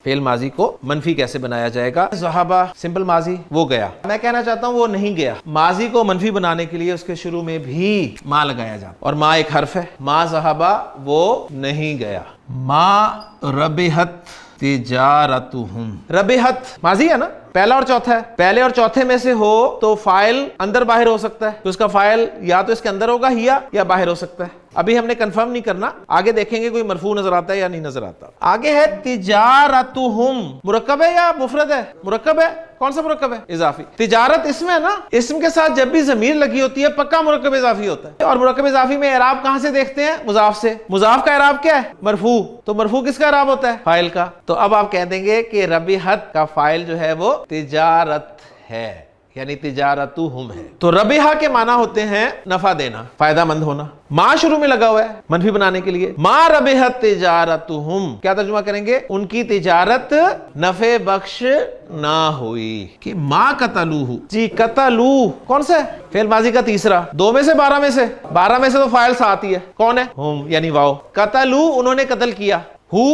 فعل ماضی کو منفی کیسے بنایا جائے گا؟ ذہبا سمپل ماضی، وہ گیا. میں کہنا چاہتا ہوں وہ نہیں گیا. ماضی کو منفی بنانے کے لیے اس کے شروع میں بھی ما لگایا جاتا، اور ما ایک حرف ہے. ما ذہبا وہ نہیں گیا. ما ربحت تجارتہم. ربحت ماضی ہے نا، پہلا اور چوتھا ہے. پہلے اور چوتھے میں سے ہو تو فاعل اندر باہر ہو سکتا ہے، تو اس کا فاعل یا تو اس کے اندر ہوگا یا باہر ہو سکتا ہے. ابھی ہم نے کنفرم نہیں کرنا، آگے دیکھیں گے کوئی مرفوع نظر آتا ہے یا نہیں نظر آتا. آگے ہے تجارتہم. مرکب ہے یا مفرد ہے؟ مرکب ہے. کون سا مرکب ہے؟ اضافی. تجارت اسم ہے نا، اسم کے ساتھ جب بھی ضمیر لگی ہوتی ہے پکا مرکب اضافی ہوتا ہے. اور مرکب اضافی میں اعراب کہاں سے دیکھتے ہیں؟ مضاف سے. مضاف کا اعراب کیا ہے؟ مرفوع. تو مرفوع کس کا اعراب ہوتا ہے؟ فاعل کا. تو اب آپ کہہ دیں گے کہ ربحت کا فاعل جو ہے وہ تجارت ہے، یعنی تجارتہم ہے. تو ربحہ کے معنی ہوتے ہیں نفع دینا، فائدہ مند ہونا. ما شروع میں لگا ہوا ہے منفی بنانے کے لیے. ما ربحت تجارتہم، کیا ترجمہ کریں گے؟ ان کی تجارت نفع بخش نہ ہوئی. کہ ما قتلوہ، جی قتلو کون سا ہے؟ فعل ماضی کا تیسرا. 2 میں سے 12 میں سے 12 میں سے تو فاعل ساتھ ہی ہے. کون ہے؟ ہم یعنی واو. قتلو انہوں نے قتل کیا. ہو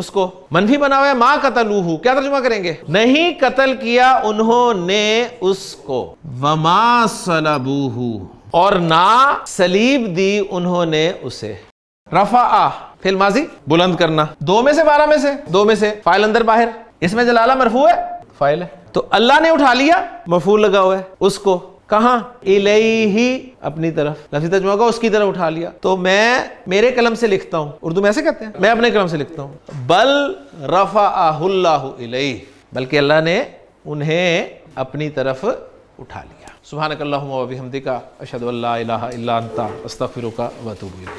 اس کو منفی بنا ہوا ہے. ما قتلوہ، کیا ترجمہ کریں گے؟ نہیں قتل کیا انہوں نے اس کو. وما صلبوہ، اور نہ سلیب دی انہوں نے اسے. رفع فعل ماضی بلند کرنا. 2 میں سے 12 میں سے 2 میں سے فاعل اندر باہر. اس میں جلالہ مرفوع ہے، فاعل ہے. تو اللہ نے اٹھا لیا، مفعول لگا ہوا ہے. اس کو کہاں؟ الیہ، اپنی طرف. لفظی ترجمہ ہوگا اس کی طرف اٹھا لیا. تو میں میرے قلم سے لکھتا ہوں، اردو میں ایسے کہتے ہیں، میں اپنے قلم سے لکھتا ہوں. بل رفعہ اللہ الیہ، بلکہ اللہ نے انہیں اپنی طرف اٹھا لیا. سبحانک اللہم و بحمدک، اشہد ان لا الہ الا انت، استغفرک و اتوب الیک.